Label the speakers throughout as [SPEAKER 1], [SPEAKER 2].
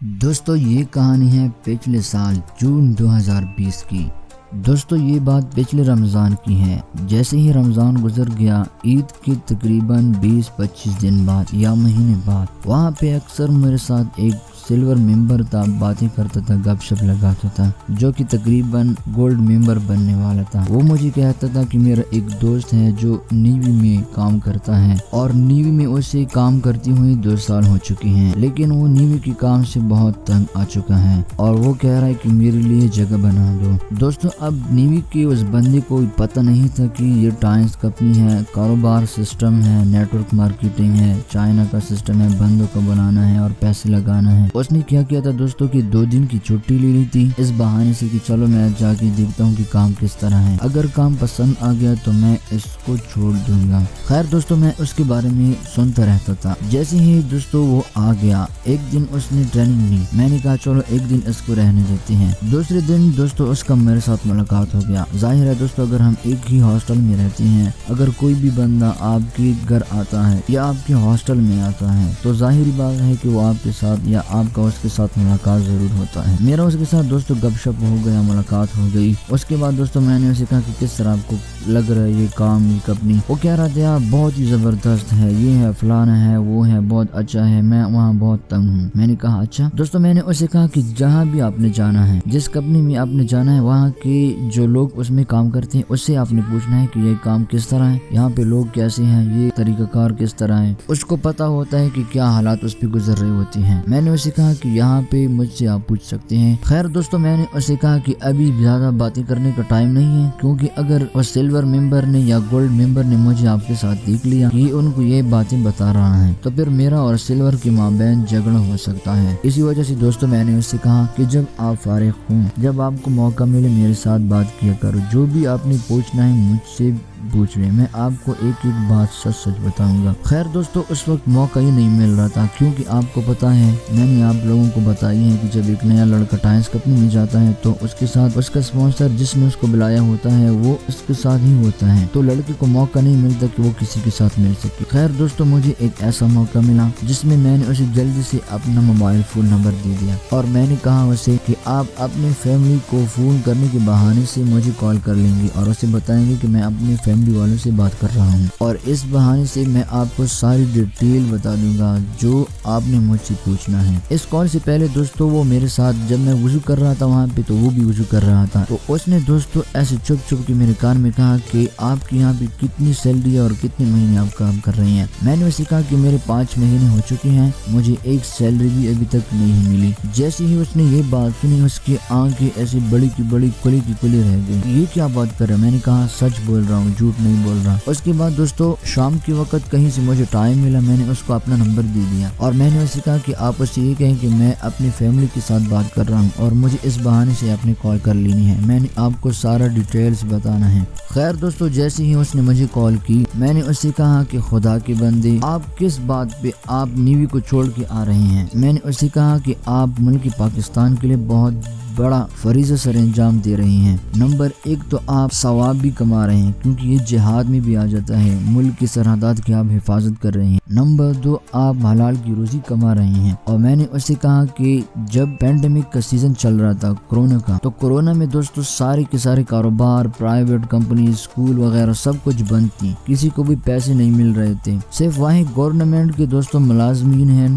[SPEAKER 1] دوستو یہ کہانی ہے پچھلے سال جون 2020 کی۔ دوستو یہ بات پچھلے رمضان کی ہے۔ جیسے ہی رمضان گزر گیا، عید کے تقریباً 20-25 دن بعد یا مہینے بعد وہاں پہ اکثر میرے ساتھ ایک سلور ممبر تھا، باتیں کرتا تھا، گپ شپ لگاتا تھا، جو کہ تقریباً گولڈ ممبر بننے والا تھا۔ وہ مجھے کہتا تھا کہ میرا ایک دوست ہے جو نیوی میں کام کرتا ہے اور نیوی میں اسے کام کرتی ہوئی 2 سال ہو چکی ہیں، لیکن وہ نیوی کے کام سے بہت تنگ آ چکا ہے اور وہ کہہ رہا ہے کہ میرے لیے جگہ بنا دو۔ دوستو اب نیوی کے اس بندے کو پتہ نہیں تھا کہ یہ ٹائمز کمپنی ہے، کاروبار سسٹم ہے، نیٹ ورک مارکیٹنگ ہے، چائنا کا سسٹم ہے، بندوں کو بنانا ہے اور پیسے لگانا ہے۔ اس نے کیا کیا تھا دوستوں کہ 2 دن کی چھٹی لے لی تھی اس بہانے سے کہ چلو میں جا کے دیکھتا ہوں کہ کام کس طرح ہے، اگر کام پسند آ گیا تو میں اس کو چھوڑ دوں گا۔ خیر دوستوں میں اس کے بارے میں سنتا رہتا تھا۔ جیسے ہی دوستوں وہ آ گیا، ایک دن اس نے ٹریننگ لی، میں نے کہا چلو ایک دن اس کو رہنے دیتے ہیں۔ دوسرے دن دوستوں اس کا میرے ساتھ ملاقات ہو گیا۔ ظاہر ہے دوستوں اگر ہم ایک ہی ہاسٹل میں رہتے ہیں، اگر کوئی بھی بندہ آپ کے گھر آتا ہے یا آپ کے ہاسٹل میں آتا ہے تو ظاہری بات ہے کہ وہ آپ کے ساتھ یا آپ کا اس کے ساتھ ملاقات ضرور ہوتا ہے۔ میرا اس کے ساتھ دوستوں گپ شپ ہو گیا، ملاقات ہو گئی۔ اس کے بعد دوستوں میں نے اسے کہا کہ کس طرح آپ کو لگ رہا ہے یہ کام، یہ کمپنی؟ وہ کہہ رہا تھا بہت ہی زبردست ہے، یہ ہے فلانا ہے، وہ ہے، بہت اچھا ہے، میں وہاں بہت تنگ ہوں۔ میں نے کہا اچھا دوستوں، میں نے اسے کہا کہ جہاں بھی آپ نے جانا ہے، جس کمپنی میں آپ نے جانا ہے، وہاں کے جو لوگ اس میں کام کرتے ہیں اس سے آپ نے پوچھنا ہے کہ یہ کام کس طرح ہے، یہاں پہ لوگ کیسے ہیں، یہ طریقہ کار کس طرح ہے۔ اس کو پتا ہوتا ہے کہ کیا حالات اس پہ گزر رہے ہوتے ہیں۔ میں نے اسے کہا کہ یہاں پہ مجھ سے آپ پوچھ سکتے ہیں۔ خیر دوستوں میں نے اسے کہا کہ ابھی زیادہ باتیں کرنے کا ٹائم نہیں ہے، کیونکہ اگر وہ سلور ممبر نے یا گولڈ ممبر نے مجھے آپ کے ساتھ دیکھ لیا کہ ان کو یہ باتیں بتا رہا ہے تو پھر میرا اور سلور کے مابین جھگڑا ہو سکتا ہے۔ اسی وجہ سے دوستوں میں نے اس سے کہا کہ جب آپ فارغ ہوں، جب آپ کو موقع ملے، میرے ساتھ بات کیا کرو، جو بھی آپ نے پوچھنا ہے مجھ سے پوچھ رہے، میں آپ کو ایک ایک بات سچ سچ بتاؤں گا۔ خیر دوستو اس وقت موقع ہی نہیں مل رہا تھا، کیونکہ آپ کو پتا ہے، میں نے آپ لوگوں کو بتائی ہے کہ جب ایک نیا لڑکا ٹائمز کمپنی میں جاتا ہے تو اس کے ساتھ اس کا اسپانسر جس نے اس کو بلایا ہوتا ہے وہ اس کے ساتھ ہی ہوتا ہے، تو لڑکے کو موقع نہیں ملتا کہ وہ کسی کے ساتھ مل سکے۔ خیر دوستو مجھے ایک ایسا موقع ملا جس میں میں نے اسے جلدی سے اپنا موبائل فون نمبر دے دیا اور میں نے کہا اسے کہ آپ اپنے فیملی کو فون کرنے کے بہانے سے مجھے کال کر لیں گے اور اسے بتائیں گے کہ میں اپنے فیملی والوں سے بات کر رہا ہوں، اور اس بہانے سے میں آپ کو ساری ڈیٹیل بتا دوں گا جو آپ نے مجھ سے پوچھنا ہے۔ اس کال سے پہلے دوستو وہ میرے ساتھ جب میں وضو کر رہا تھا وہاں پہ تو وہ بھی وضو کر رہا تھا، تو اس نے دوستو ایسے چپ چپ کے میرے کان میں کہا کہ آپ کی یہاں پہ کتنی سیلری ہے اور کتنے مہینے آپ کام کر رہے ہیں۔ میں نے اسے کہا کہ میرے 5 مہینے ہو چکے ہیں، مجھے ایک سیلری بھی ابھی تک نہیں ملی۔ جیسے ہی اس نے یہ بات سنی اس کی آنکھیں ایسی بڑی کی بڑی کھلی کی کھلی رہ گئی۔ یہ کیا بات کر رہے؟ میں نے کہا سچ بول رہا ہوں، جھوٹ نہیں بول رہا۔ اس کے بعد دوستو شام کے وقت کہیں سے مجھے ٹائم ملا، میں نے اس کو اپنا نمبر دے دیا اور میں نے اسے کہا کہ آپ اسے یہ کہیں کہ میں اپنی فیملی کے ساتھ بات کر رہا ہوں اور مجھے اس بہانے سے اپنی کال کر لینی ہے، میں نے آپ کو سارا ڈیٹیلز بتانا ہے۔ خیر دوستو جیسے ہی اس نے مجھے کال کی میں نے اسے کہا کہ خدا کے بندے آپ کس بات پہ آپ نیوی کو چھوڑ کے آ رہے ہیں؟ میں نے اسے کہا کہ آپ ملک پاکستان کے لیے بہت بڑا فریضہ سر انجام دے رہے ہیں۔ نمبر 1 تو آپ ثواب بھی کما رہے ہیں کیونکہ یہ جہاد میں بھی آ جاتا ہے، ملک کی سرحدات کی آپ حفاظت کر رہے ہیں۔ نمبر 2 آپ حلال کی روزی کما رہے ہیں۔ اور میں نے اسے کہا کہ جب پینڈیمک کا سیزن چل رہا تھا کورونا کا، تو کورونا میں دوستو سارے کے سارے کاروبار، پرائیویٹ کمپنی، اسکول وغیرہ سب کچھ بند تھی، کسی کو بھی پیسے نہیں مل رہے تھے، صرف وہیں گورنمنٹ کے دوستو ملازمین ہیں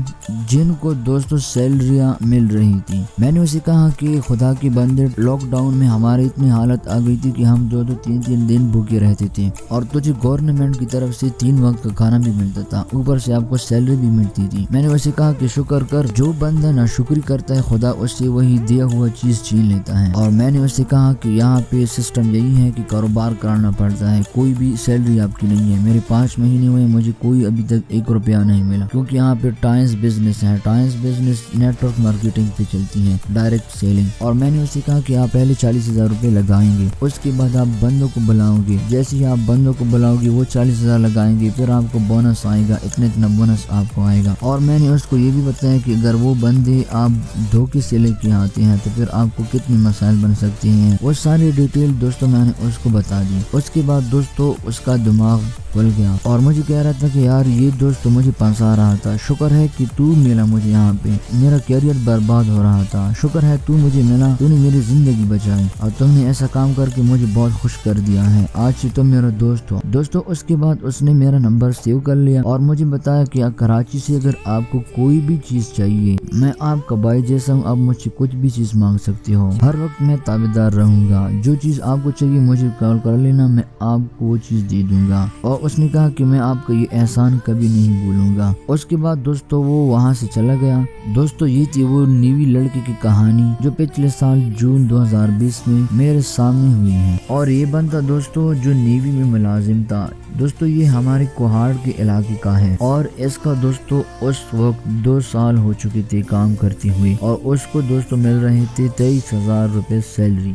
[SPEAKER 1] جن کو دوستو سیلریاں مل رہی تھی۔ میں نے اسے کہا کہ خدا کے بندے لاک ڈاؤن میں ہماری اتنی حالت آ گئی تھی کہ ہم 2-2 3-3 دن بھوکے رہتے تھے اور تجھے گورنمنٹ کی طرف سے 3 وقت کا کھانا بھی ملتا تھا، اوپر سے آپ کو سیلری بھی ملتی تھی۔ میں نے اسے کہا کہ شکر کر، جو بندہ ناشکری کرتا ہے خدا اس سے وہی دیا ہوا چیز چھین لیتا ہے۔ اور میں نے اسے کہا کہ یہاں پہ سسٹم یہی ہے کہ کاروبار کرانا پڑتا ہے، کوئی بھی سیلری آپ کی نہیں ہے۔ میرے 5 مہینے ہوئے، مجھے کوئی ابھی تک 1 روپیہ نہیں ملا، کیونکہ یہاں پہ ٹائمز بزنس ہے، Times Business network marketing پہ چلتی ہے، ڈائریکٹ سیلنگ۔ اور میں نے اسے کہا کہ آپ پہلے 40,000 روپے لگائیں گے، اس کے بعد آپ بندوں کو بلاؤ گے، جیسے ہی آپ بندوں کو بلاؤ گے وہ 40,000 لگائیں گے، پھر آپ کو بونس آئے گا، اتنا بونس آپ کو آئے گا۔ اور میں نے اس کو یہ بھی بتایا کہ اگر وہ بندے آپ دھوکے سے لے کے آتے ہیں تو پھر آپ کو کتنے مسائل بن سکتے ہیں، وہ ساری ڈیٹیل دوستوں میں نے اس کو بتا دی۔ اس کے بعد دوستوں اس کا دماغ کھل گیا اور مجھے کہہ رہا تھا کہ یار یہ دوست تو مجھے پھنسا رہا تھا، شکر ہے کہ تو ملا مجھے یہاں پہ، میرا کیریئر برباد ہو رہا تھا، شکر ہے تو مجھے ملا، تو نے میری زندگی بچائی اور تم نے ایسا کام کر کے مجھے بہت خوش کر دیا ہے، آج سے تم میرا دوست ہو۔ دوستو اس کے بعد اس نے میرا نمبر سیو کر لیا اور مجھے بتایا کہ کراچی سے اگر آپ کو کوئی بھی چیز چاہیے، میں آپ کا بھائی جیسا ہوں، آپ مجھ سے کچھ بھی چیز مانگ سکتے ہو، ہر وقت میں تابعدار رہوں گا، جو چیز آپ کو چاہیے مجھے کال کر لینا، میں آپ کو وہ چیز دے دوں گا۔ اور اس نے کہا کہ میں آپ کا یہ احسان کبھی نہیں بھولوں گا۔ اس کے بعد دوستو وہ وہاں سے چلا گیا۔ دوستو یہ تھی وہ نیوی لڑکی کی کہانی جو پچھلے سال جون 2020 میں میرے سامنے ہوئی ہے، اور یہ بندہ دوستو جو نیوی میں ملازم تھا، دوستو یہ ہمارے کوہاڑ کے علاقے کا ہے، اور اس کا دوستو اس وقت 2 سال ہو چکے تھے کام کرتے ہوئے، اور اس کو دوستو مل رہے تھے 23,000 روپے سیلری۔